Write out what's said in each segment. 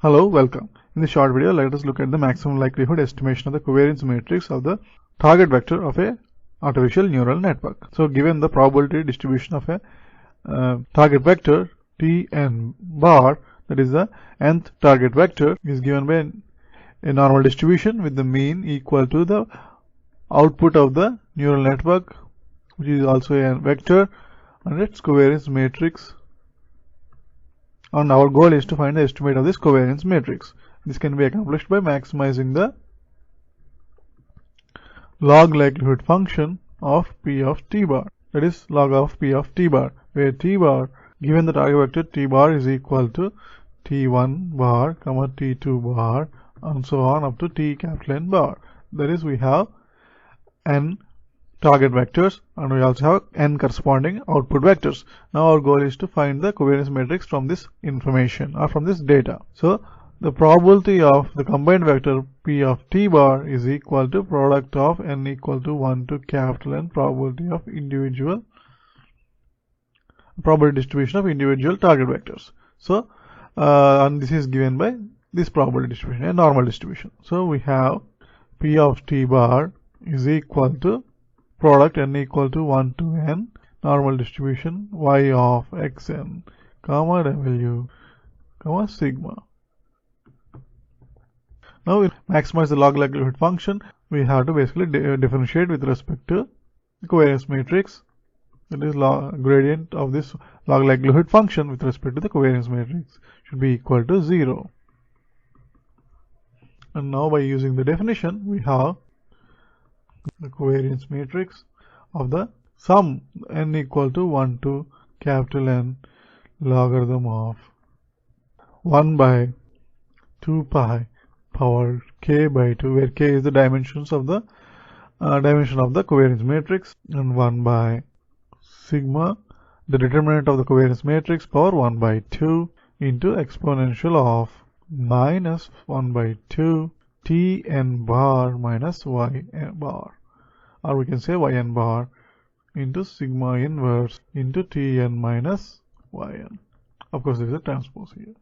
Hello, welcome. In this short video, let us look at the maximum likelihood estimation of the covariance matrix of the target vector of a artificial neural network. So, given the probability distribution of a target vector Tn bar, that is the nth target vector, is given by a normal distribution with the mean equal to the output of the neural network, which is also a vector, and its covariance matrix. And our goal is to find the estimate of this covariance matrix. This can be accomplished by maximizing the log likelihood function of P of t bar, that is log of P of t bar, where t bar, given the target vector t bar is equal to t1 bar, t2 bar, and so on up to t capital N bar. That is, we have n target vectors and we also have n corresponding output vectors. Now our goal is to find the covariance matrix from this information or from this data. So the probability of the combined vector P of t bar is equal to product of n equal to 1 to capital N probability of individual probability distribution of individual target vectors. So and this is given by this probability distribution, a normal distribution. So we have P of t bar is equal to product n equal to 1 to n normal distribution y of xn comma w comma sigma. Now we maximize the log likelihood function. We have to basically differentiate with respect to the covariance matrix, that is gradient of this log likelihood function with respect to the covariance matrix should be equal to 0. And now by using the definition, we have the covariance matrix of the sum n equal to 1 to capital N logarithm of 1 by 2 pi power k by 2, where k is the dimensions of the dimension of the covariance matrix, and 1 by sigma, the determinant of the covariance matrix, power 1 by 2 into exponential of minus 1 by 2 Tn bar minus Yn bar, or we can say Yn bar into sigma inverse into Tn minus Yn. Of course, there is a transpose here.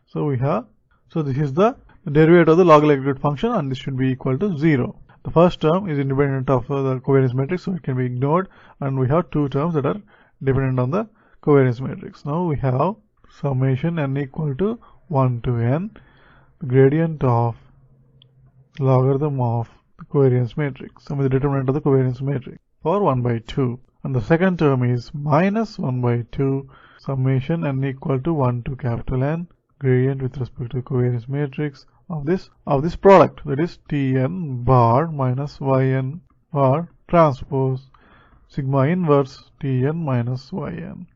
So we have, so this is the derivative of the log likelihood function, and this should be equal to 0. The first term is independent of the covariance matrix, so it can be ignored, and we have two terms that are dependent on the covariance matrix. Now we have summation n equal to 1 to n, the gradient of logarithm of the covariance matrix, sum is the determinant of the covariance matrix, for 1 by 2. And the second term is minus 1 by 2 summation n equal to 1 to capital N, gradient with respect to the covariance matrix of this product, that is Tn bar minus Yn bar transpose sigma inverse Tn minus Yn,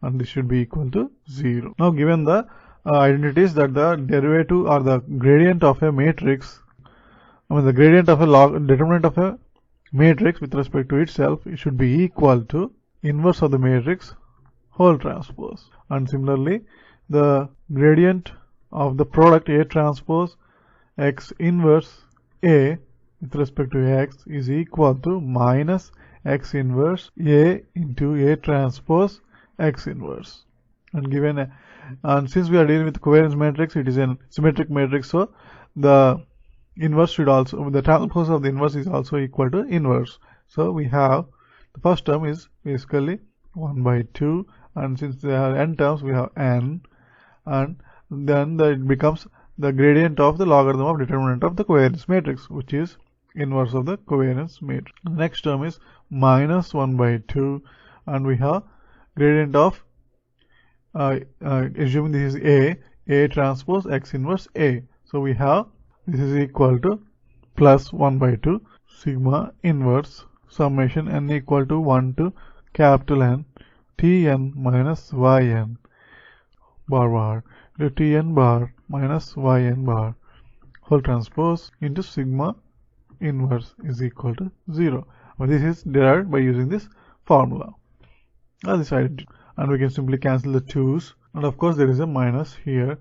and this should be equal to 0. Now given the identities that the derivative or the gradient of a matrix, the gradient of a determinant of a matrix with respect to itself, it should be equal to inverse of the matrix whole transpose. And similarly, the gradient of the product A transpose x inverse A with respect to x is equal to minus x inverse A into A transpose x inverse. And given and since we are dealing with covariance matrix, it is a symmetric matrix, so the inverse should also, the transpose of the inverse is also equal to inverse. So we have the first term is basically 1 by 2, and since there are n terms, we have n, and then it becomes the gradient of the logarithm of determinant of the covariance matrix, which is inverse of the covariance matrix. The next term is minus 1 by 2, and we have gradient of assuming this is A transpose x inverse A. So we have this is equal to plus 1 by 2 sigma inverse summation n equal to 1 to capital N Tn minus Yn bar to Tn bar minus Yn bar whole transpose into sigma inverse is equal to 0. This is derived by using this formula, this identity, and we can simply cancel the 2's, and of course there is a minus here,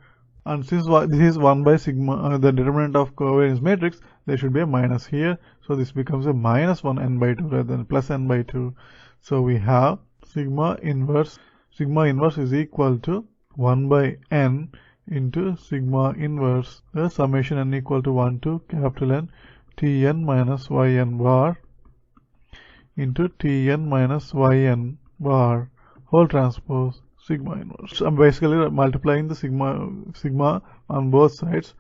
and since this is 1 by sigma, the determinant of covariance matrix, there should be a minus here, so this becomes a minus 1 n by 2 rather than plus n by 2. So we have sigma inverse is equal to 1 by n into sigma inverse the summation n equal to 1 to capital N Tn minus Yn bar into Tn minus Yn bar whole transpose sigma inverse. So I'm basically multiplying the sigma on both sides.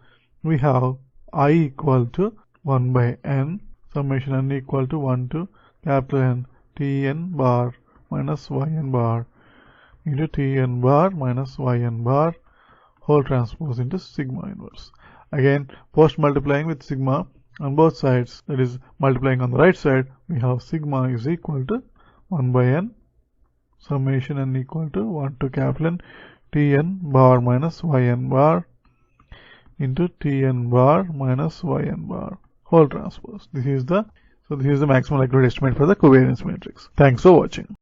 We have I equal to 1 by n summation n equal to 1 to capital N Tn bar minus Yn bar into Tn bar minus Yn bar whole transpose into sigma inverse. Again, post multiplying with sigma on both sides, that is multiplying on the right side, we have sigma is equal to 1 by n summation n equal to 1 to capital N Tn bar minus Yn bar into Tn bar minus Yn bar whole transpose. This is the maximum likelihood estimate for the covariance matrix. Thanks for watching.